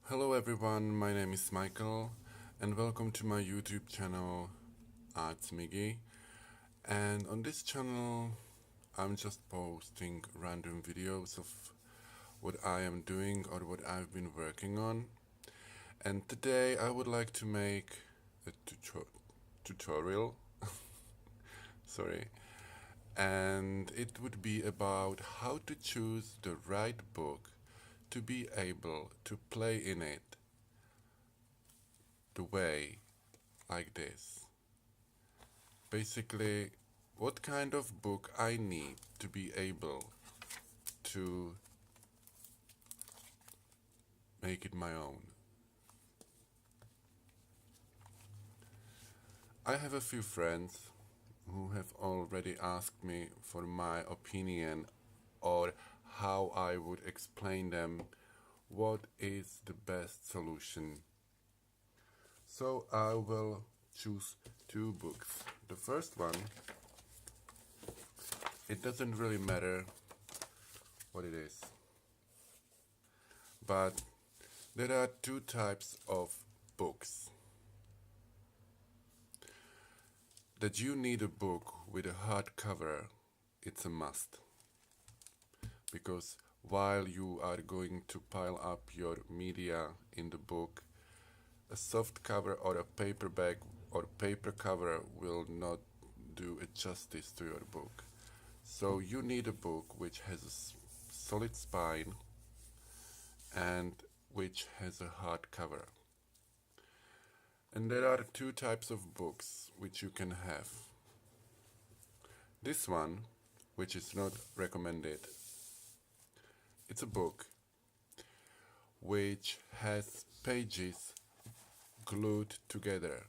Hello everyone, my name is Michael and welcome to my YouTube channel artsy. And on this channel I'm just posting random videos of what I am doing or what I've been working on. And today I would like to make a tutorial, sorry, and it would be about how to choose the right book to be able to play in it the way like this. Basically, what kind of book I need to be able to make it my own. I have a few friends who have already asked me for my opinion or how I would explain them what is the best solution. So I will choose two books. The first one, it doesn't really matter what it is, but there are two types of books. That you need a book with a hardcover, it's a must. Because while you are going to pile up your media in the book, a soft cover or a paperback or paper cover will not do a justice to your book. So you need a book which has a solid spine and which has a hard cover. And there are two types of books which you can have. This one, which is not recommended, it's a book which has pages glued together.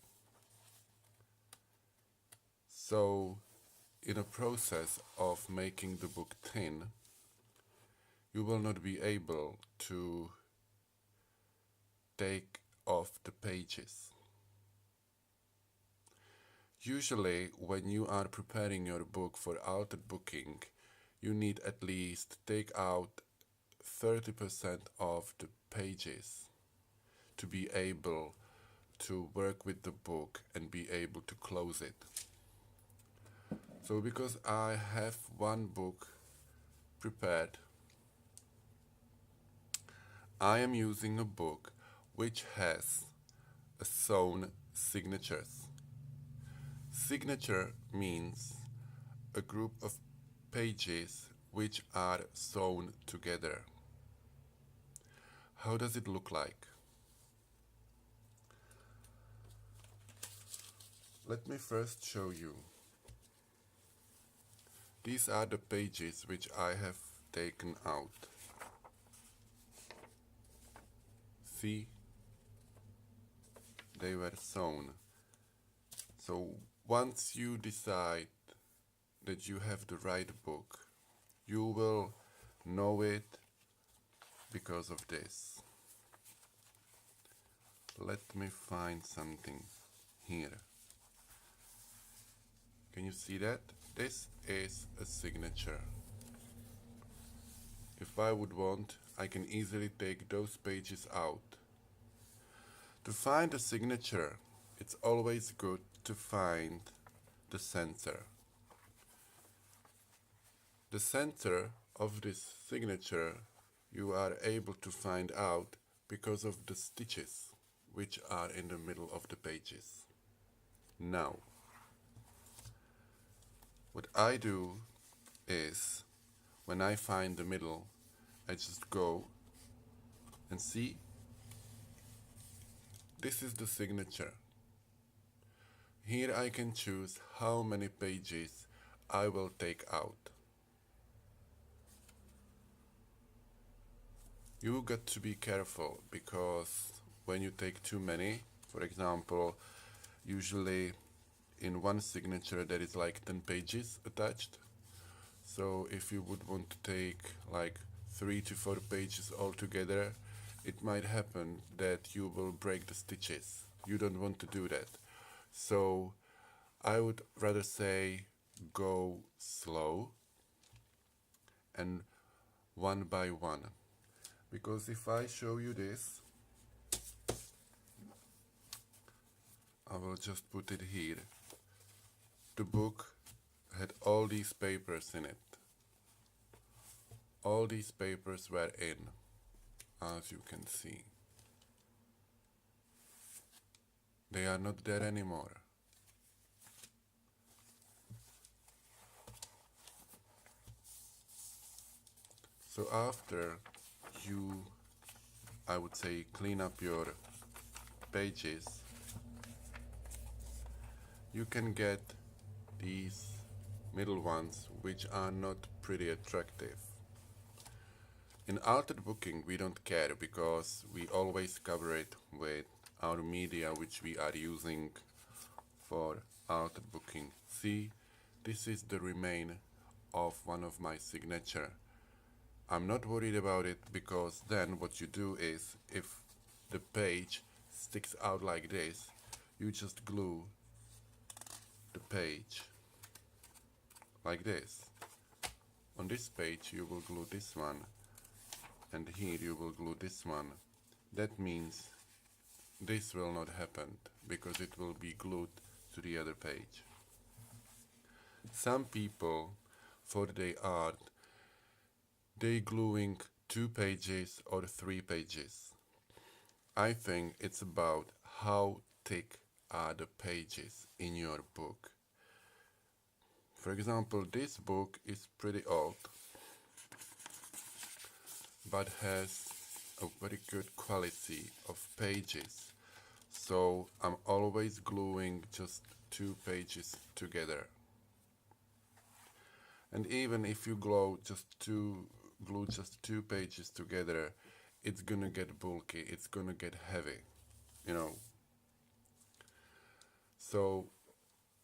So, in a process of making the book thin, you will not be able to take off the pages. Usually, when you are preparing your book for altered booking, you need at least take out 30% of the pages to be able to work with the book and be able to close it. So because I have one book prepared, I am using a book which has a sewn signatures. Signature means a group of pages which are sewn together. How does it look like? Let me first show you. These are the pages which I have taken out. See? They were sewn. So once you decide that you have the right book, you will know it because of this. Let me find something here. Can you see that? This is a signature. If I would want, I can easily take those pages out. To find a signature, it's always good to find the center. The center of this signature you are able to find out because of the stitches which are in the middle of the pages. Now, what I do is, when I find the middle, I just go and see, this is the signature. Here I can choose how many pages I will take out. You got to be careful because when you take too many, for example, usually in one signature there is like 10 pages attached. So if you would want to take like 3 to 4 pages altogether, it might happen that you will break the stitches. You don't want to do that. So I would rather say go slow and one by one. Because if I show you this, I will just put it here. The book had all these papers in it. All these papers were in, as you can see. They are not there anymore. So after you, I would say, clean up your pages, you can get these middle ones which are not pretty attractive. In altered booking we don't care because we always cover it with our media which we are using for altered booking. See, this is the remain of one of my signature. I'm not worried about it because then what you do is if the page sticks out like this, you just glue the page like this. On this page you will glue this one, and here you will glue this one. That means this will not happen because it will be glued to the other page. Some people, for their art, they gluing 2 pages or 3 pages. I think it's about how thick are the pages in your book. For example, this book is pretty old, but has a very good quality of pages. So I'm always gluing just 2 pages together. And even if you glue just 2 pages together, it's gonna get bulky, it's gonna get heavy, you know. So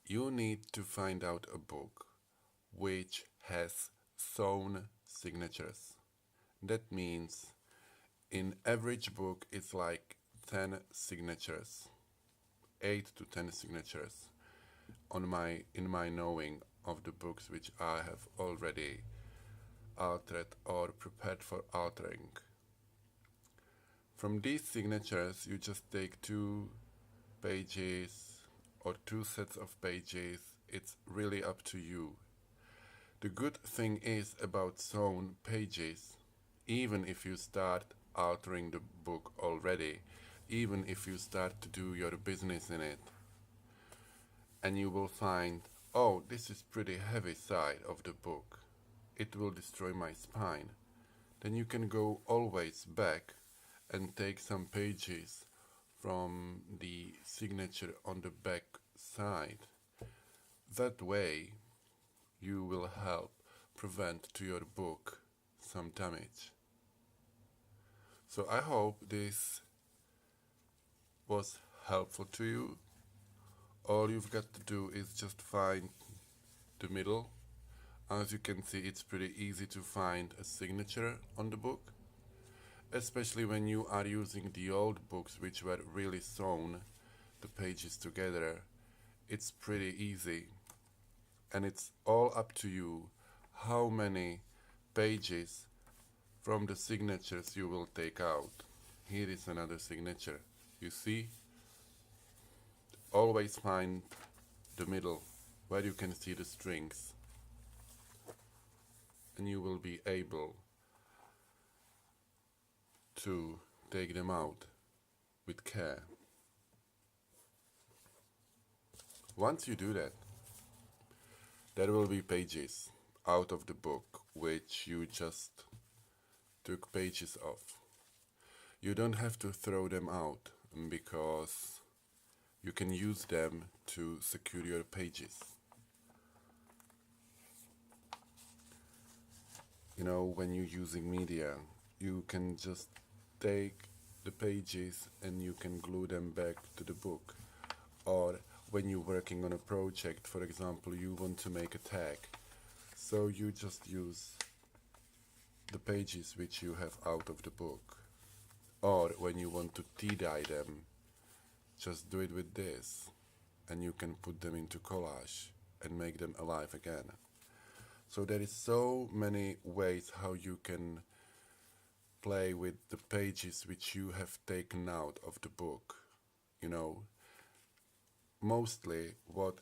you need to find out a book which has sewn signatures. That means in average book it's like 10 signatures, 8 to 10 signatures in my knowing of the books which I have already altered or prepared for altering. From these signatures you just take 2 pages or 2 sets of pages. It's really up to you. The good thing is about sewn pages, even if you start altering the book already, even if you start to do your business in it, and you will find, oh, this is pretty heavy side of the book, it will destroy my spine, then you can go always back and take some pages from the signature on the back side. That way you will help prevent to your book some damage. So I hope this was helpful to you. All you've got to do is just find the middle. As you can see, it's pretty easy to find a signature on the book, especially when you are using the old books which were really sewn the pages together. It's pretty easy, and it's all up to you how many pages from the signatures you will take out. Here is another signature. You see? Always find the middle where you can see the strings, and you will be able to take them out with care. Once you do that, there will be pages out of the book which you just took pages of. You don't have to throw them out because you can use them to secure your pages. You know, when you're using media, you can just take the pages and you can glue them back to the book. Or when you're working on a project, for example, you want to make a tag, so you just use the pages which you have out of the book. Or when you want to tea-dye them, just do it with this, and you can put them into collage and make them alive again. So there is so many ways how you can play with the pages which you have taken out of the book. You know, mostly what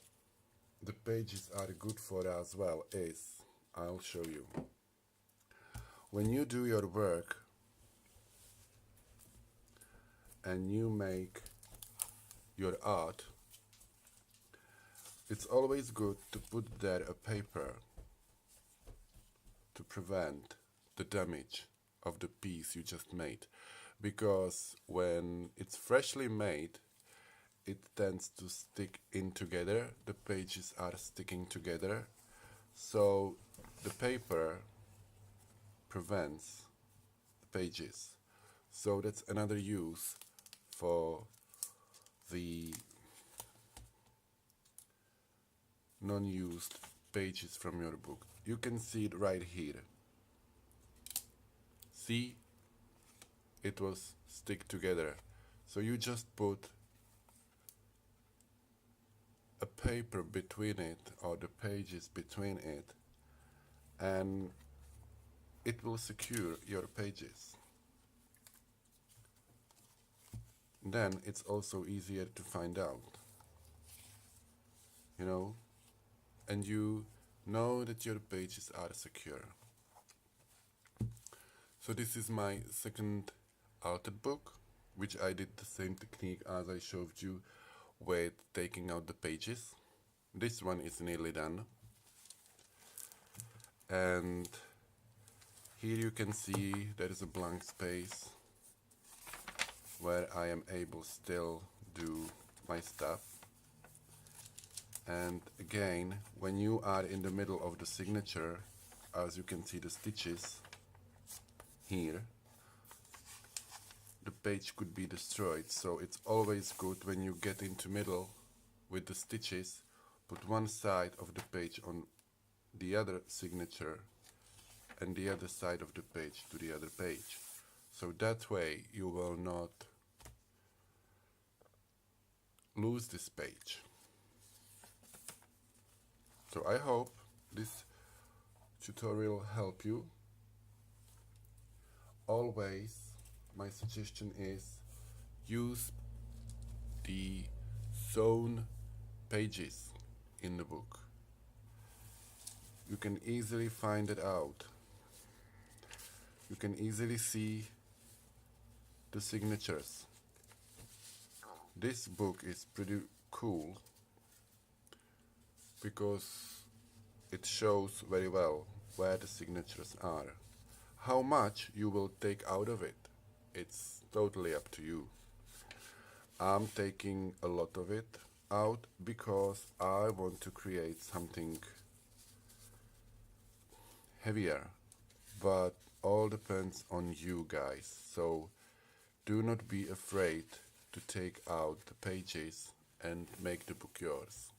the pages are good for as well is, I'll show you. When you do your work and you make your art, it's always good to put there a paper to prevent the damage of the piece you just made, because when it's freshly made it tends to stick in together, the pages are sticking together, so the paper prevents the pages. So that's another use for the non-used pages from your book. You can see it right here. See, it was stick together. So you just put a paper between it, or the pages between it, and it will secure your pages. Then it's also easier to find out, you know, and you know that your pages are secure. So this is my second altered book, which I did the same technique as I showed you with taking out the pages. This one is nearly done, and here you can see there is a blank space where I am able still do my stuff. And again, when you are in the middle of the signature, as you can see the stitches here, the page could be destroyed. So it's always good when you get into middle with the stitches, put one side of the page on the other signature and the other side of the page to the other page. So that way you will not lose this page. So I hope this tutorial help you. Always my suggestion is use the sewn pages in the book. You can easily find it out. You can easily see the signatures. This book is pretty cool because it shows very well where the signatures are. How much you will take out of it, it's totally up to you. I'm taking a lot of it out because I want to create something heavier, but all depends on you guys. So do not be afraid to take out the pages and make the book yours.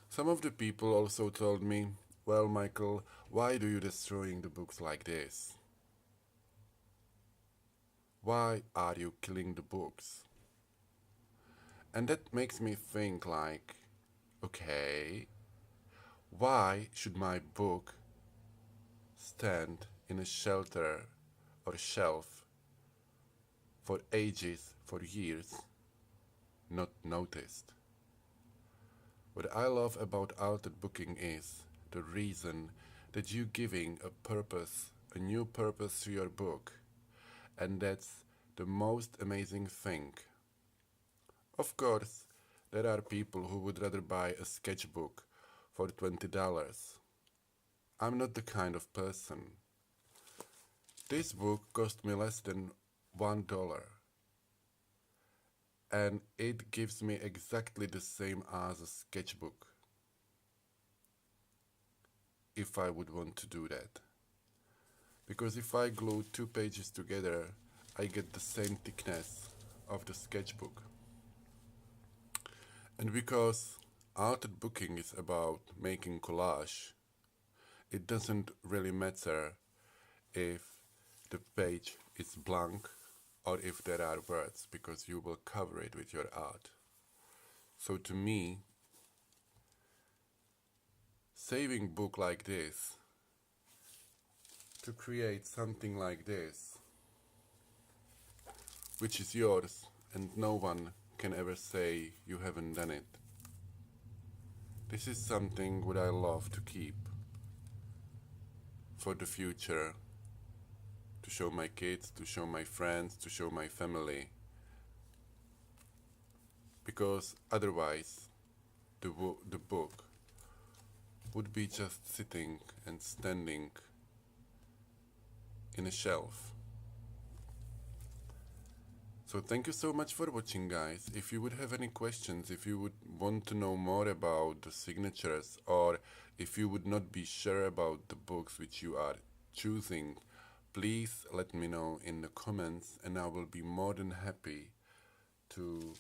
Some of the people also told me, well, Michael, why do you destroying the books like this? Why are you killing the books? And that makes me think like, okay, why should my book stand in a shelter or shelf for ages, for years, not noticed? What I love about altered booking is the reason that you giving a purpose, a new purpose to your book, and that's the most amazing thing. Of course, there are people who would rather buy a sketchbook for $20. I'm not the kind of person. This book cost me less than $1, and it gives me exactly the same as a sketchbook, if I would want to do that. Because if I glue two pages together, I get the same thickness of the sketchbook. And because altered booking is about making collage, it doesn't really matter if the page is blank or if there are words, because you will cover it with your art. So to me, saving book like this, to create something like this, which is yours and no one can ever say you haven't done it. This is something what I love to keep for the future, to show my kids, to show my friends, to show my family. Because otherwise, the book would be just sitting and standing in a shelf. So thank you so much for watching, guys. If you would have any questions, if you would want to know more about the signatures, or if you would not be sure about the books which you are choosing, please let me know in the comments, and I will be more than happy to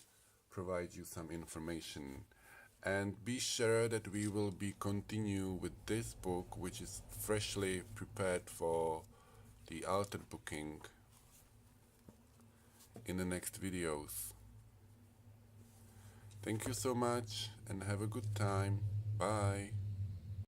provide you some information. And be sure that we will be continue with this book, which is freshly prepared for the altered booking, in the next videos. Thank you so much and have a good time. Bye.